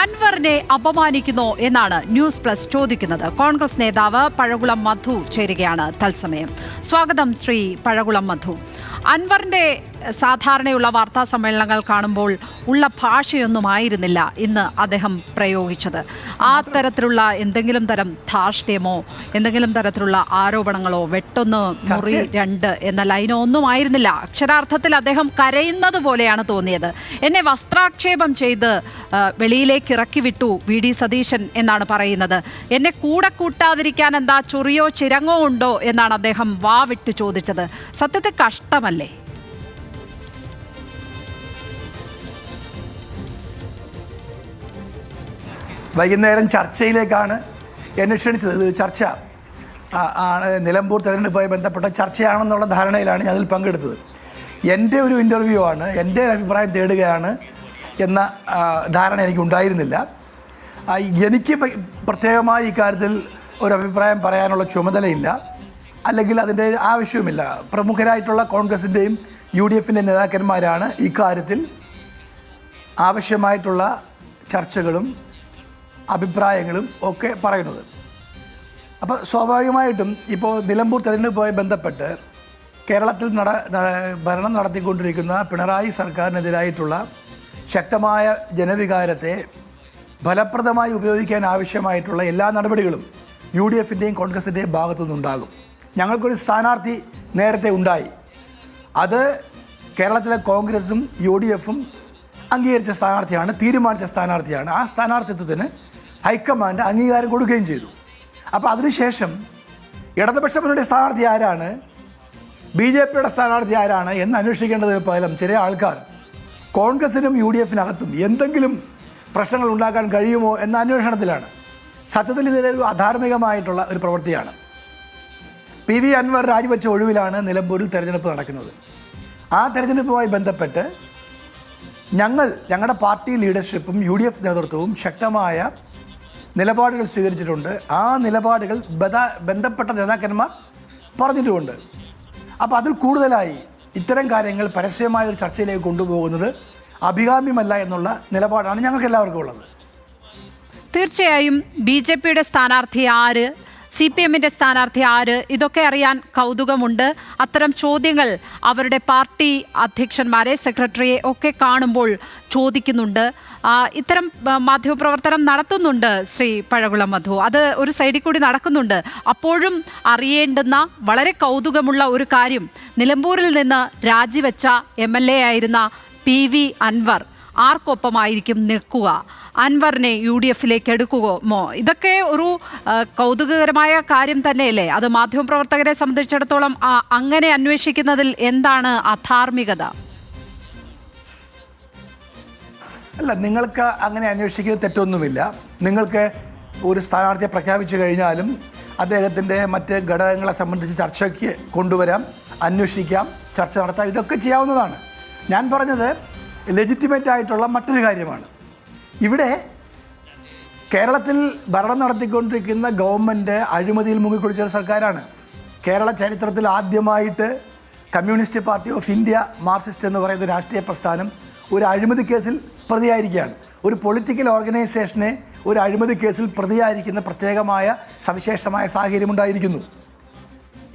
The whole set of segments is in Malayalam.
അൻവറിനെ അപമാനിക്കുന്നോ എന്നാണ് ന്യൂസ് പ്ലസ് ചോദിക്കുന്നത്. കോൺഗ്രസ് നേതാവ് പഴകുളം മധു ചേരുകയാണ് തത്സമയം. സ്വാഗതം ശ്രീ പഴകുളം മധു. അൻവറിന്റെ സാധാരണയുള്ള വാർത്താ സമ്മേളനങ്ങൾ കാണുമ്പോൾ ഉള്ള ഭാഷയൊന്നുമായിരുന്നില്ല ഇന്ന് അദ്ദേഹം പ്രയോഗിച്ചത്. ആ തരത്തിലുള്ള എന്തെങ്കിലും തരം ധാർഷ്ട്യമോ എന്തെങ്കിലും തരത്തിലുള്ള ആരോപണങ്ങളോ വെട്ടൊന്ന് മുറി രണ്ട് എന്ന ലൈനോ ഒന്നും ആയിരുന്നില്ല. അക്ഷരാർത്ഥത്തിൽ അദ്ദേഹം കരയുന്നത് പോലെയാണ് തോന്നിയത്. എന്നെ വസ്ത്രാക്ഷേപം ചെയ്ത് വെളിയിലേക്ക് ഇറക്കി വിട്ടു വി.ഡി. സതീശൻ എന്നാണ് പറയുന്നത്. എന്നെ കൂടെ കൂട്ടാതിരിക്കാൻ എന്താ ചൊറിയോ ചിരങ്ങോ ഉണ്ടോ എന്നാണ് അദ്ദേഹം വാവിട്ട് ചോദിച്ചത്. സത്യത്തിൽ കഷ്ടമല്ലേ? വൈകുന്നേരം ചർച്ചയിലേക്കാണ് എന്നെ ക്ഷണിച്ചത്. ഇത് ചർച്ച ആണ്, നിലമ്പൂർ തെരഞ്ഞെടുപ്പുമായി ബന്ധപ്പെട്ട ചർച്ചയാണെന്നുള്ള ധാരണയിലാണ് ഞാൻ അതിൽ പങ്കെടുത്തത്. എൻ്റെ ഒരു ഇൻ്റർവ്യൂ ആണ്, എൻ്റെ അഭിപ്രായം തേടുകയാണ് എന്ന ധാരണ എനിക്കുണ്ടായിരുന്നില്ല. എനിക്ക് പ്രത്യേകമായി ഇക്കാര്യത്തിൽ ഒരു അഭിപ്രായം പറയാനുള്ള ചുമതലയില്ല, അല്ലെങ്കിൽ അതിൻ്റെ ആവശ്യവുമില്ല. പ്രമുഖരായിട്ടുള്ള കോൺഗ്രസിൻ്റെയും UDFൻ്റെയും നേതാക്കന്മാരാണ് ഇക്കാര്യത്തിൽ ആവശ്യമായിട്ടുള്ള ചർച്ചകളും അഭിപ്രായങ്ങളും ഒക്കെ പറയുന്നത്. അപ്പോൾ സ്വാഭാവികമായിട്ടും ഇപ്പോൾ നിലമ്പൂർ തെരഞ്ഞെടുപ്പുമായി ബന്ധപ്പെട്ട് കേരളത്തിൽ ഭരണം നടത്തിക്കൊണ്ടിരിക്കുന്ന പിണറായി സർക്കാരിനെതിരായിട്ടുള്ള ശക്തമായ ജനവികാരത്തെ ഫലപ്രദമായി ഉപയോഗിക്കാൻ ആവശ്യമായിട്ടുള്ള എല്ലാ നടപടികളും UDFൻ്റെയും കോൺഗ്രസിൻ്റെയും ഭാഗത്തു നിന്നുണ്ടാകും. ഞങ്ങൾക്കൊരു സ്ഥാനാർത്ഥി നേരത്തെ ഉണ്ടായി. അത് കേരളത്തിലെ കോൺഗ്രസും UDFും അംഗീകരിച്ച സ്ഥാനാർത്ഥിയാണ്, തീരുമാനിച്ച സ്ഥാനാർത്ഥിയാണ്. ആ സ്ഥാനാർത്ഥിത്വത്തിന് ഹൈക്കമാൻഡ് അംഗീകാരം കൊടുക്കുകയും ചെയ്തു. അപ്പോൾ അതിനുശേഷം ഇടതുപക്ഷ മുന്നണിയുടെ സ്ഥാനാർത്ഥി ആരാണ്, BJPയുടെ സ്ഥാനാർത്ഥി ആരാണ് എന്ന് അന്വേഷിക്കേണ്ടതിന് പകരം ചില ആൾക്കാർ കോൺഗ്രസിനും UDFിനകത്തും എന്തെങ്കിലും പ്രശ്നങ്ങൾ ഉണ്ടാക്കാൻ കഴിയുമോ എന്ന അന്വേഷണത്തിലാണ്. സത്യത്തിൽ ഇതൊരു അധാർമികമായിട്ടുള്ള ഒരു പ്രവൃത്തിയാണ്. PV അൻവർ രാജിവെച്ച ഒഴിവിലാണ് നിലമ്പൂരിൽ തെരഞ്ഞെടുപ്പ് നടക്കുന്നത്. ആ തെരഞ്ഞെടുപ്പുമായി ബന്ധപ്പെട്ട് ഞങ്ങളുടെ പാർട്ടി ലീഡർഷിപ്പും UDF നേതൃത്വവും ശക്തമായ നിലപാടുകൾ സ്വീകരിച്ചിട്ടുണ്ട്. ആ നിലപാടുകൾ ബന്ധപ്പെട്ട നേതാക്കന്മാർ പറഞ്ഞിട്ടുമുണ്ട്. അപ്പോൾ അതിൽ കൂടുതലായി ഇത്തരം കാര്യങ്ങൾ പരസ്യമായ ഒരു ചർച്ചയിലേക്ക് കൊണ്ടുപോകുന്നത് അഭികാമ്യമല്ല എന്നുള്ള നിലപാടാണ് ഞങ്ങൾക്ക് എല്ലാവർക്കും ഉള്ളത്. തീർച്ചയായും BJPയുടെ സ്ഥാനാർത്ഥി ആര്, CPMന്റെ സ്ഥാനാർത്ഥി ആര്, ഇതൊക്കെ അറിയാൻ കൗതുകമുണ്ട്. അത്തരം ചോദ്യങ്ങൾ അവരുടെ പാർട്ടി അധ്യക്ഷന്മാരെ, സെക്രട്ടറിയെ ഒക്കെ കാണുമ്പോൾ ചോദിക്കുന്നുണ്ട്. ഇത്തരം മാധ്യമപ്രവർത്തനം നടത്തുന്നുണ്ട് ശ്രീ പഴകുളം മധു. അത് ഒരു സൈഡിൽ കൂടി നടക്കുന്നുണ്ട്. അപ്പോഴും അറിയേണ്ടുന്ന വളരെ കൗതുകമുള്ള ഒരു കാര്യം, നിലമ്പൂരിൽ നിന്ന് രാജിവെച്ച MLA ആയിരുന്ന PV അൻവർ ആർക്കൊപ്പമായിരിക്കും നിൽക്കുക, അൻവറിനെ UDFിലേക്ക് എടുക്കുമോ? ഇതൊക്കെ ഒരു കൗതുകകരമായ കാര്യം തന്നെയല്ലേ? അത് മാധ്യമപ്രവർത്തകരെ സംബന്ധിച്ചിടത്തോളം അങ്ങനെ അന്വേഷിക്കുന്നതിൽ എന്താണ് അധാർമികത? അല്ല, നിങ്ങൾക്ക് അങ്ങനെ അന്വേഷിക്കുന്നത് തെറ്റൊന്നുമില്ല. നിങ്ങൾക്ക് ഒരു സ്ഥാനാർത്ഥിയെ പ്രഖ്യാപിച്ചു കഴിഞ്ഞാലും അദ്ദേഹത്തിൻ്റെ മറ്റ് ഘടകങ്ങളെ സംബന്ധിച്ച് ചർച്ചയ്ക്ക് കൊണ്ടുവരാം, അന്വേഷിക്കാം, ചർച്ച നടത്താം, ഇതൊക്കെ ചെയ്യാവുന്നതാണ്. ഞാൻ പറഞ്ഞത് ലെജിറ്റിമേറ്റ് ആയിട്ടുള്ള മറ്റൊരു കാര്യമാണ്. ഇവിടെ കേരളത്തിൽ ഭരണം നടത്തിക്കൊണ്ടിരിക്കുന്ന ഗവൺമെൻറ് അഴിമതിയിൽ മുങ്ങിക്കുളിച്ചൊരു സർക്കാരാണ്. കേരള ചരിത്രത്തിൽ ആദ്യമായിട്ട് communist party of India, Marxist എന്ന് പറയുന്ന രാഷ്ട്രീയ പ്രസ്ഥാനം ഒരു അഴിമതി കേസിൽ പ്രതിയായിരിക്കുകയാണ്. ഒരു പൊളിറ്റിക്കൽ ഓർഗനൈസേഷനെ ഒരു അഴിമതി കേസിൽ പ്രതിയായിരിക്കുന്ന പ്രത്യേകമായ സവിശേഷമായ സാഹചര്യമുണ്ടായിരിക്കുന്നു.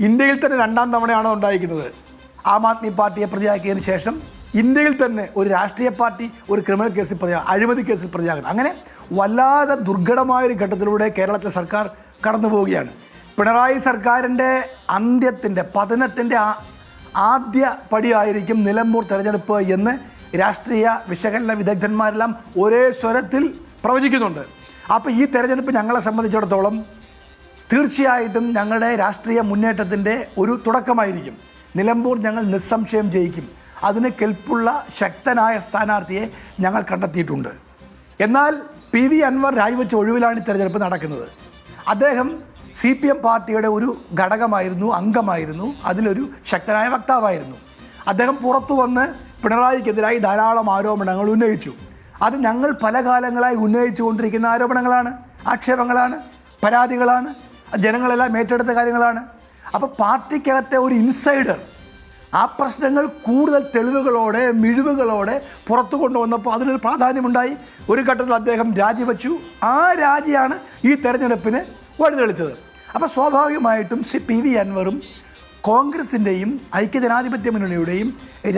ഇന്ത്യയിൽ തന്നെ രണ്ടാം തവണയാണോ ഉണ്ടായിരിക്കുന്നത്. ആം ആദ്മി പാർട്ടിയെ പ്രതിയാക്കിയതിന് ശേഷം ഇന്ത്യയിൽ തന്നെ ഒരു രാഷ്ട്രീയ പാർട്ടി ഒരു ക്രിമിനൽ കേസിൽ അഴിമതി കേസിൽ പ്രതിയാകുന്നത്. അങ്ങനെ വല്ലാതെ ദുർഘടമായൊരു ഘട്ടത്തിലൂടെ കേരളത്തിലെ സർക്കാർ കടന്നു പോവുകയാണ്. പിണറായി സർക്കാരിൻ്റെ അന്ത്യത്തിൻ്റെ പതനത്തിൻ്റെ ആദ്യ പടിയായിരിക്കും നിലമ്പൂർ തെരഞ്ഞെടുപ്പ് എന്ന് രാഷ്ട്രീയ വിശകലന വിദഗ്ധന്മാരെല്ലാം ഒരേ സ്വരത്തിൽ പ്രവചിക്കുന്നുണ്ട്. അപ്പോൾ ഈ തെരഞ്ഞെടുപ്പ് ഞങ്ങളെ സംബന്ധിച്ചിടത്തോളം തീർച്ചയായിട്ടും ഞങ്ങളുടെ രാഷ്ട്രീയ മുന്നേറ്റത്തിൻ്റെ ഒരു തുടക്കമായിരിക്കും. നിലമ്പൂർ ഞങ്ങൾ നിസ്സംശയം ജയിക്കും. അതിന് കെൽപ്പുള്ള ശക്തനായ സ്ഥാനാർത്ഥിയെ ഞങ്ങൾ കണ്ടെത്തിയിട്ടുണ്ട്. എന്നാൽ PV അൻവർ രാജിവെച്ച ഒഴിവിലാണ് ഈ തെരഞ്ഞെടുപ്പ് നടക്കുന്നത്. അദ്ദേഹം CPM പാർട്ടിയുടെ ഒരു ഘടകമായിരുന്നു, അംഗമായിരുന്നു, അതിലൊരു ശക്തനായ വക്താവായിരുന്നു. അദ്ദേഹം പുറത്തു വന്ന് പിണറായിക്കെതിരായി ധാരാളം ആരോപണങ്ങൾ ഉന്നയിച്ചു. അത് ഞങ്ങൾ പല കാലങ്ങളായി ഉന്നയിച്ചു കൊണ്ടിരിക്കുന്ന ആരോപണങ്ങളാണ്, ആക്ഷേപങ്ങളാണ്, പരാതികളാണ്, ജനങ്ങളെല്ലാം ഏറ്റെടുത്ത കാര്യങ്ങളാണ്. അപ്പോൾ പാർട്ടിക്കകത്തെ ഒരു ഇൻസൈഡർ ആ പ്രശ്നങ്ങൾ കൂടുതൽ തെളിവുകളോടെ മിഴിവുകളോടെ പുറത്തു കൊണ്ടുവന്നപ്പോൾ അതിനൊരു പ്രാധാന്യമുണ്ടായി. ഒരു ഘട്ടത്തിൽ അദ്ദേഹം രാജിവെച്ചു. ആ രാജിയാണ് ഈ തെരഞ്ഞെടുപ്പിന് വഴിതെളിച്ചത്. അപ്പോൾ സ്വാഭാവികമായിട്ടും ശ്രീ പി വി അൻവറും കോൺഗ്രസിൻ്റെയും ഐക്യജനാധിപത്യ മുന്നണിയുടെയും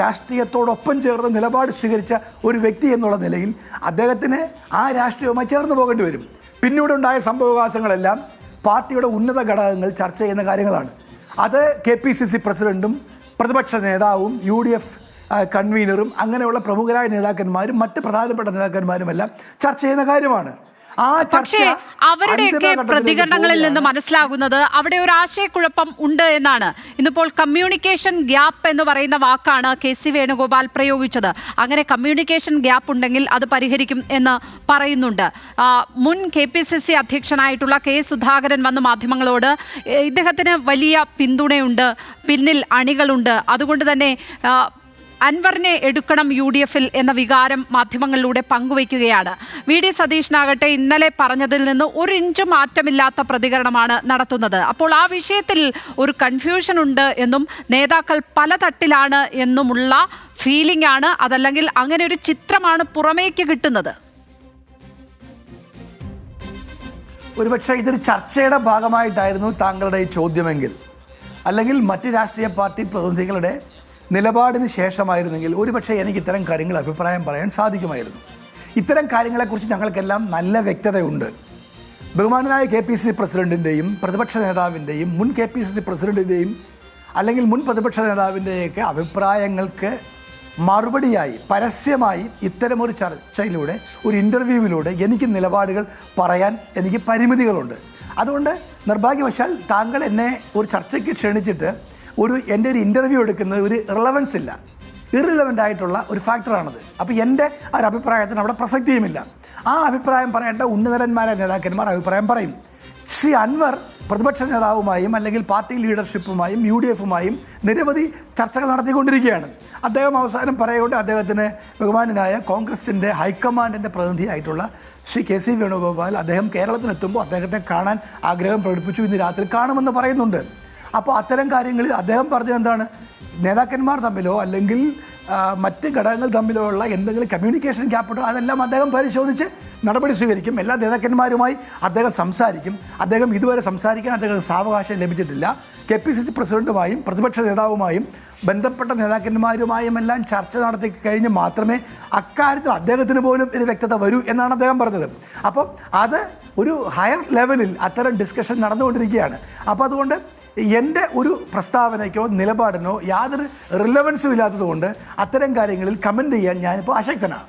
രാഷ്ട്രീയത്തോടൊപ്പം ചേർന്ന് നിലപാട് സ്വീകരിച്ച ഒരു വ്യക്തി എന്നുള്ള നിലയിൽ അദ്ദേഹത്തിന് ആ രാഷ്ട്രീയവുമായി ചേർന്ന് പോകേണ്ടി വരും. പിന്നീട് ഉണ്ടായ സംഭവവികാസങ്ങളെല്ലാം പാർട്ടിയുടെ ഉന്നത ഘടകങ്ങൾ ചർച്ച ചെയ്യുന്ന കാര്യങ്ങളാണ്. അത് KPCC പ്രസിഡൻറ്റും പ്രതിപക്ഷ നേതാവും UDF കൺവീനറും അങ്ങനെയുള്ള പ്രമുഖരായ നേതാക്കന്മാരും മറ്റ് പ്രധാനപ്പെട്ട നേതാക്കന്മാരുമെല്ലാം ചർച്ച ചെയ്യുന്ന കാര്യമാണ്. പക്ഷേ അവരുടെയൊക്കെ പ്രതികരണങ്ങളിൽ നിന്ന് മനസ്സിലാകുന്നത് അവിടെ ഒരു ആശയക്കുഴപ്പം ഉണ്ട് എന്നാണ്. ഇന്നിപ്പോൾ കമ്മ്യൂണിക്കേഷൻ ഗ്യാപ്പ് എന്ന് പറയുന്ന വാക്കാണ് KC വേണുഗോപാൽ പ്രയോഗിച്ചത്. അങ്ങനെ കമ്മ്യൂണിക്കേഷൻ ഗ്യാപ്പ് ഉണ്ടെങ്കിൽ അത് പരിഹരിക്കും എന്ന് പറയുന്നുണ്ട്. മുൻ KPCC അധ്യക്ഷനായിട്ടുള്ള K സുധാകരൻ വന്ന് മാധ്യമങ്ങളോട് ഇദ്ദേഹത്തിന് വലിയ പിന്തുണയുണ്ട്, പിന്നിൽ അണികളുണ്ട്, അതുകൊണ്ട് തന്നെ അൻവറിനെ എടുക്കണം UDFൽ എന്ന വികാരം മാധ്യമങ്ങളിലൂടെ പങ്കുവയ്ക്കുകയാണ്. VD സതീശനാകട്ടെ ഇന്നലെ പറഞ്ഞതിൽ നിന്ന് ഒരു ഇഞ്ച് മാറ്റമില്ലാത്ത പ്രതികരണമാണ് നടത്തുന്നത്. അപ്പോൾ ആ വിഷയത്തിൽ ഒരു കൺഫ്യൂഷൻ ഉണ്ട് എന്നും നേതാക്കൾ പല തട്ടിലാണ് എന്നുമുള്ള ഫീലിംഗ് ആണ്, അതല്ലെങ്കിൽ അങ്ങനെ ഒരു ചിത്രമാണ് പുറമേക്ക് കിട്ടുന്നത്. ഒരുപക്ഷെ ഇതൊരു ചർച്ചയുടെ ഭാഗമായിട്ടായിരുന്നു താങ്കളുടെ ഈ ചോദ്യമെങ്കിൽ, അല്ലെങ്കിൽ മറ്റ് രാഷ്ട്രീയ പാർട്ടി പ്രതിനിധികളുടെ നിലപാടിന് ശേഷമായിരുന്നെങ്കിൽ ഒരുപക്ഷെ എനിക്ക് ഇത്തരം കാര്യങ്ങൾ അഭിപ്രായം പറയാൻ സാധിക്കുമായിരുന്നു. ഇത്തരം കാര്യങ്ങളെക്കുറിച്ച് ഞങ്ങൾക്കെല്ലാം നല്ല വ്യക്തതയുണ്ട്. ബഹുമാനനായ KPCC പ്രസിഡൻറ്റിൻ്റെയും പ്രതിപക്ഷ നേതാവിൻ്റെയും മുൻ KPCC പ്രസിഡൻറ്റിൻ്റെയും അല്ലെങ്കിൽ മുൻ പ്രതിപക്ഷ നേതാവിൻ്റെയൊക്കെ അഭിപ്രായങ്ങൾക്ക് മറുപടിയായി പരസ്യമായി ഇത്തരമൊരു ചർച്ചയിലൂടെ ഒരു ഇൻ്റർവ്യൂവിലൂടെ എനിക്ക് നിലപാടുകൾ പറയാൻ എനിക്ക് പരിമിതികളുണ്ട്. അതുകൊണ്ട് നിർഭാഗ്യവശാൽ താങ്കൾ എന്നെ ഒരു ചർച്ചയ്ക്ക് ക്ഷണിച്ചിട്ട് എൻ്റെ ഒരു ഇൻ്റർവ്യൂ എടുക്കുന്നത് ഒരു റിലവൻസ് ഇല്ല, ഇറിലവൻ്റ് ആയിട്ടുള്ള ഒരു ഫാക്ടറാണത്. അപ്പോൾ എൻ്റെ ഒരു അഭിപ്രായത്തിന് അവിടെ പ്രസക്തിയുമില്ല. ആ അഭിപ്രായം പറയേണ്ട ഉന്നതന്മാരായ നേതാക്കന്മാർ അഭിപ്രായം പറയും. ശ്രീ അൻവർ പ്രതിപക്ഷ നേതാവുമായും അല്ലെങ്കിൽ പാർട്ടി ലീഡർഷിപ്പുമായും UDFുമായും നിരവധി ചർച്ചകൾ നടത്തിക്കൊണ്ടിരിക്കുകയാണ്. അദ്ദേഹം അവസാനം പറയുകൊണ്ട് അദ്ദേഹത്തിന് ബഹുമാനനായ കോൺഗ്രസിൻ്റെ ഹൈക്കമാൻഡിൻ്റെ പ്രതിനിധിയായിട്ടുള്ള ശ്രീ KC വേണുഗോപാൽ അദ്ദേഹം കേരളത്തിലെത്തുമ്പോൾ അദ്ദേഹത്തെ കാണാൻ ആഗ്രഹം പ്രകടിപ്പിച്ചു, ഇന്ന് രാത്രി കാണുമെന്ന് പറയുന്നുണ്ട്. അപ്പോൾ അത്തരം കാര്യങ്ങളിൽ അദ്ദേഹം പറഞ്ഞത് എന്താണ്, നേതാക്കന്മാർ തമ്മിലോ അല്ലെങ്കിൽ മറ്റ് ഘടകങ്ങൾ തമ്മിലോ ഉള്ള എന്തെങ്കിലും കമ്മ്യൂണിക്കേഷൻ ഗ്യാപ്പുണ്ടോ അതെല്ലാം അദ്ദേഹം പരിശോധിച്ച് നടപടി സ്വീകരിക്കും. എല്ലാ നേതാക്കന്മാരുമായി അദ്ദേഹം സംസാരിക്കും. അദ്ദേഹം ഇതുവരെ സംസാരിക്കാൻ അദ്ദേഹം സാവകാശം ലഭിച്ചിട്ടില്ല. KPCC പ്രസിഡൻറ്റുമായും പ്രതിപക്ഷ നേതാവുമായും ബന്ധപ്പെട്ട നേതാക്കന്മാരുമായും എല്ലാം ചർച്ച നടത്തി കഴിഞ്ഞ് മാത്രമേ അക്കാര്യത്തിൽ അദ്ദേഹത്തിന് പോലും ഒരു വ്യക്തത വരൂ എന്നാണ് അദ്ദേഹം പറഞ്ഞത്. അപ്പോൾ അത് ഒരു ഹയർ ലെവലിൽ അത്തരം ഡിസ്കഷൻ നടന്നുകൊണ്ടിരിക്കുകയാണ്. അപ്പോൾ അതുകൊണ്ട് എൻ്റെ ഒരു പ്രസ്താവനയ്ക്കോ നിലപാടിനോ യാതൊരു റിലവൻസും ഇല്ലാത്തതുകൊണ്ട് അത്തരം കാര്യങ്ങളിൽ കമൻറ്റ് ചെയ്യാൻ ഞാനിപ്പോൾ അശക്തനാണ്.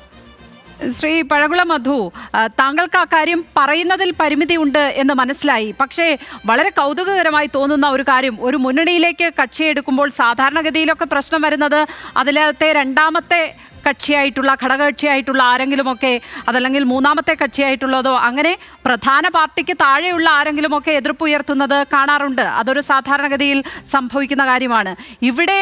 ശ്രീ പഴകുളം മധു, താങ്കൾക്ക് ആ കാര്യം പറയുന്നതിൽ പരിമിതിയുണ്ട് എന്ന് മനസ്സിലായി. പക്ഷേ വളരെ കൗതുകകരമായി തോന്നുന്ന ഒരു കാര്യം, ഒരു മുന്നണിയിലേക്ക് കക്ഷിയെടുക്കുമ്പോൾ സാധാരണഗതിയിലൊക്കെ പ്രശ്നം വരുന്നത് അതിലത്തെ രണ്ടാമത്തെ കക്ഷിയായിട്ടുള്ള ഘടകകക്ഷിയായിട്ടുള്ള ആരെങ്കിലുമൊക്കെ, അതല്ലെങ്കിൽ മൂന്നാമത്തെ കക്ഷിയായിട്ടുള്ളതോ അങ്ങനെ പ്രധാന പാർട്ടിക്ക് താഴെയുള്ള ആരെങ്കിലുമൊക്കെ എതിർപ്പ് ഉയർത്തുന്നത് കാണാറുണ്ട്. അതൊരു സാധാരണഗതിയിൽ സംഭവിക്കുന്ന കാര്യമാണ്. ഇവിടെ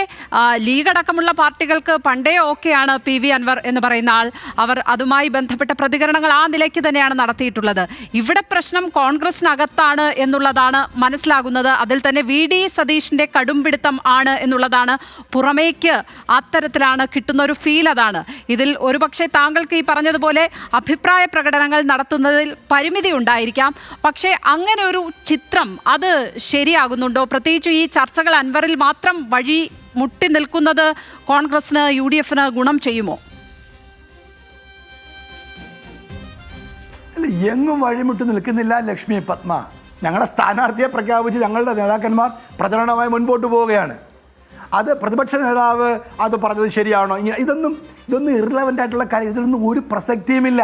ലീഗ് അടക്കമുള്ള പാർട്ടികൾക്ക് പണ്ടേ ഓക്കെയാണ് PV അൻവർ എന്ന് പറയുന്ന ആൾ. അവർ അതുമായി ബന്ധപ്പെട്ട പ്രതികരണങ്ങൾ ആ നിലയ്ക്ക് തന്നെയാണ് നടത്തിയിട്ടുള്ളത്. ഇവിടെ പ്രശ്നം കോൺഗ്രസിനകത്താണ് എന്നുള്ളതാണ് മനസ്സിലാകുന്നത്. അതിൽ തന്നെ VD സതീഷിൻ്റെ കടുംപിടുത്തം ആണ് എന്നുള്ളതാണ് പുറമേക്ക് അത്തരത്തിലാണ് കിട്ടുന്ന ഒരു ഫീൽ. അതാണ് ഇതിൽ ഒരുപക്ഷെ താങ്കൾക്ക് ഈ പറഞ്ഞതുപോലെ അഭിപ്രായ പ്രകടനങ്ങൾ നടത്തുന്നതിൽ പരിമിതി ഉണ്ടായിരിക്കാം. പക്ഷേ അങ്ങനെ ഒരു ചിത്രം അത് ശരിയാകുന്നുണ്ടോ? പ്രത്യേകിച്ച് ഈ ചർച്ചകൾ അൻവറിൽ മാത്രം വഴി മുട്ടി നിൽക്കുന്നത് കോൺഗ്രസിന് UDFന് ഗുണം ചെയ്യുമോ? എങ്ങും വഴിമുട്ടി നിൽക്കുന്നില്ല ലക്ഷ്മി പത്മ. ഞങ്ങളുടെ സ്ഥാനാർത്ഥിയെ പ്രഖ്യാപിച്ച് ഞങ്ങളുടെ നേതാക്കന്മാർ പ്രചരണമായി മുൻപോട്ട് പോവുകയാണ്. അത് പ്രതിപക്ഷ നേതാവ് അത് പറഞ്ഞത് ശരിയാണോ? ഇതൊന്നും ഇറിലവൻ്റ് ആയിട്ടുള്ള കാര്യം, ഇതിലൊന്നും ഒരു പ്രസക്തിയുമില്ല.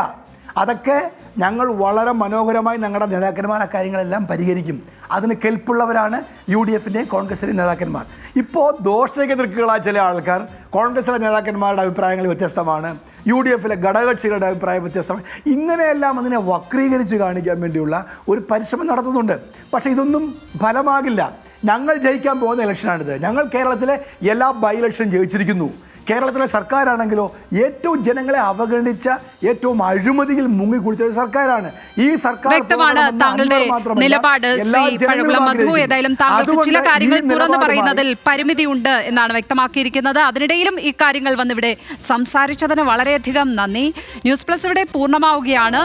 അതൊക്കെ ഞങ്ങൾ വളരെ മനോഹരമായി ഞങ്ങളുടെ നേതാക്കന്മാർ ആ കാര്യങ്ങളെല്ലാം പരിഹരിക്കും. അതിന് കെൽപ്പുള്ളവരാണ് UDFിൻ്റെയും കോൺഗ്രസിൻ്റെയും നേതാക്കന്മാർ. ഇപ്പോൾ ദോഷകെതിർക്കുകളായ ചില ആൾക്കാർ കോൺഗ്രസിലെ നേതാക്കന്മാരുടെ അഭിപ്രായങ്ങൾ വ്യത്യസ്തമാണ്, UDFിലെ ഘടകകക്ഷികളുടെ അഭിപ്രായം വ്യത്യസ്തമാണ്. ഇങ്ങനെയെല്ലാം അതിനെ വക്രീകരിച്ച് കാണിക്കാൻ വേണ്ടിയുള്ള ഒരു പരിശ്രമം നടത്തുന്നുണ്ട്. പക്ഷേ ഇതൊന്നും ഫലമാകില്ല. ഞങ്ങൾ ജയിക്കാൻ പോകുന്ന ഇലക്ഷനാണിത്. ഞങ്ങൾ കേരളത്തിലെ എല്ലാ ബൈ ഇലക്ഷൻ ജയിച്ചിരിക്കുന്നു. കേരളത്തിലെ സർക്കാരാണെങ്കിലോ ഏറ്റവും ജനങ്ങളെ അവഗണിച്ച ഏറ്റവും അഴിമതിയിൽ മുങ്ങിക്കുളിച്ച ഒരു സർക്കാരാണ് ഈ സർക്കാർ. വ്യക്തമാണ് താങ്കളുടെ നിലപാട് ശ്രീ പഴകുളം മധു. ഏതായാലും താങ്കൾക്ക് ചില കാര്യങ്ങൾ തുറന്നു പറയുന്നതിൽ പരിമിതിയുണ്ട് എന്നാണ് വ്യക്തമാക്കിയിരിക്കുന്നത്. അതിനിടയിലും ഈ കാര്യങ്ങൾ വന്നിവിടെ സംസാരിച്ചതിന് വളരെയധികം നന്ദി. ന്യൂസ് പ്ലസ് ഇവിടെ പൂർണ്ണമാവുകയാണ്.